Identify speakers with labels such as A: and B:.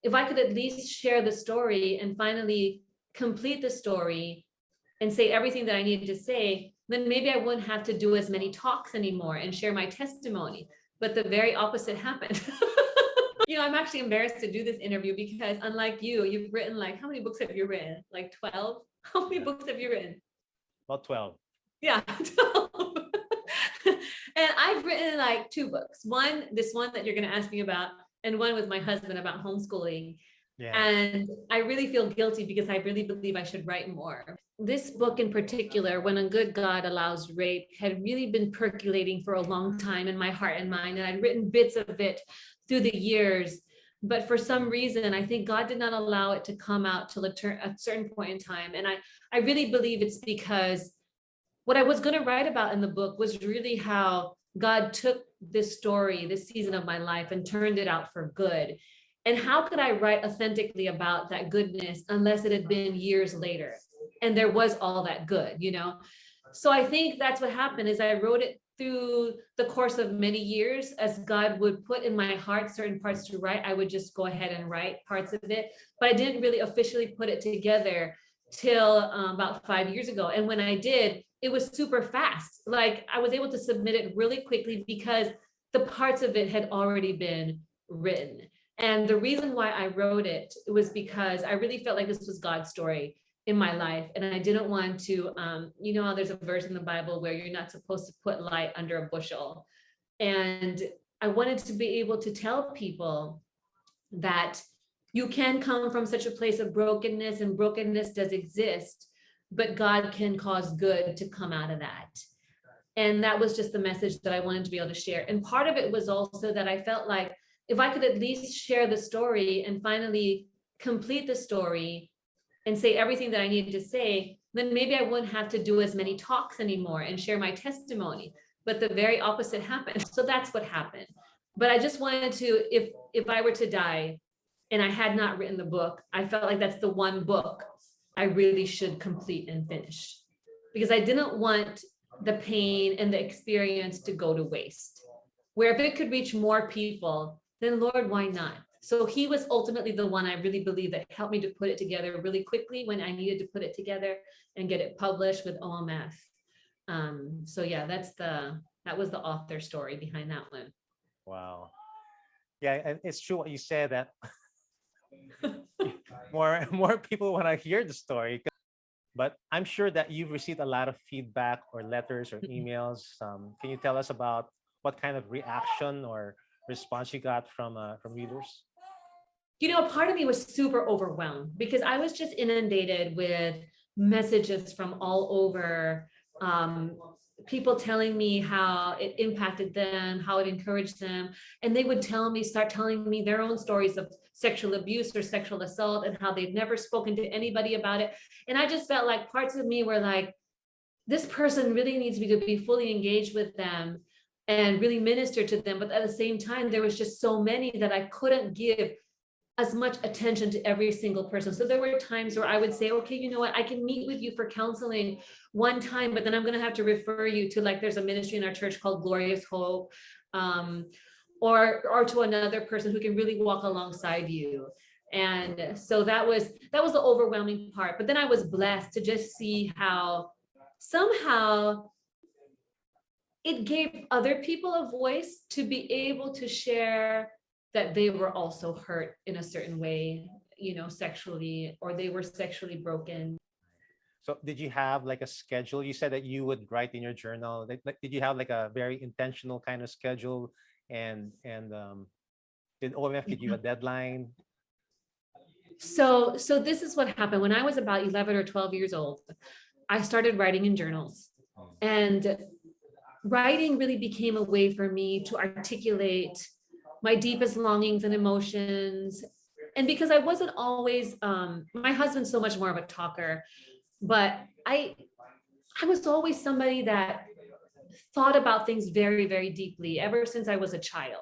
A: if I could at least share the story and finally complete the story and say everything that I needed to say, then maybe I wouldn't have to do as many talks anymore and share my testimony. But the very opposite happened. I'm actually embarrassed to do this interview because unlike you, you've written like, how many books have you written? Like 12? How many books have you written?
B: About 12.
A: Yeah, 12. And I've written like 2 books. One, this one that you're going to ask me about, and one with my husband about homeschooling.
B: Yeah.
A: And I really feel guilty because I really believe I should write more. This book in particular, When a Good God Allows Rape, had really been percolating for a long time in my heart and mind. And I'd written bits of it through the years. But for some reason, I think God did not allow it to come out till a certain point in time. And I really believe it's because what I was going to write about in the book was really how God took this story, this season of my life, and turned it out for good. And how could I write authentically about that goodness unless it had been years later? And there was all that good, So I think that's what happened is I wrote it through the course of many years. As God would put in my heart certain parts to write, I would just go ahead and write parts of it. But I didn't really officially put it together till about 5 years ago. And when I did, it was super fast. Like I was able to submit it really quickly because the parts of it had already been written. And the reason why I wrote it was because I really felt like this was God's story in my life. And I didn't want to, how there's a verse in the Bible where you're not supposed to put light under a bushel. And I wanted to be able to tell people that you can come from such a place of brokenness, and brokenness does exist, but God can cause good to come out of that. And that was just the message that I wanted to be able to share. And part of it was also that I felt like if I could at least share the story and finally complete the story and say everything that I needed to say, then maybe I wouldn't have to do as many talks anymore and share my testimony. But the very opposite happened. So that's what happened. But I just wanted to, if I were to die and I had not written the book, I felt like that's the one book I really should complete and finish, because I didn't want the pain and the experience to go to waste. Where if it could reach more people, then Lord, why not? So he was ultimately the one I really believe that helped me to put it together really quickly when I needed to put it together and get it published with OMF. So yeah, that was the author story behind that one.
B: Wow. Yeah, and it's true what you said, that more people want to hear the story. But I'm sure that you've received a lot of feedback or letters or emails. Can you tell us about what kind of reaction or response you got from readers?
A: Part of me was super overwhelmed because I was just inundated with messages from all over, people telling me how it impacted them, how it encouraged them. And they would start telling me their own stories of sexual abuse or sexual assault and how they've never spoken to anybody about it. And I just felt like parts of me were like, this person really needs me to be fully engaged with them and really minister to them. But at the same time, there was just so many that I couldn't give as much attention to every single person. So there were times where I would say, okay, you know what, I can meet with you for counseling one time, but then I'm going to have to refer you to, like, there's a ministry in our church called Glorious Hope, or to another person who can really walk alongside you. And so that was the overwhelming part. But then I was blessed to just see how somehow it gave other people a voice to be able to share that they were also hurt in a certain way, sexually, or they were sexually broken.
B: So did you have like a schedule? You said that you would write in your journal. Did you have like a very intentional kind of schedule? And did OMF give you a deadline?
A: So this is what happened. When I was about 11 or 12 years old, I started writing in journals. And writing really became a way for me to articulate my deepest longings and emotions. And because I wasn't always, my husband's so much more of a talker, but I was always somebody that thought about things very, very deeply ever since I was a child.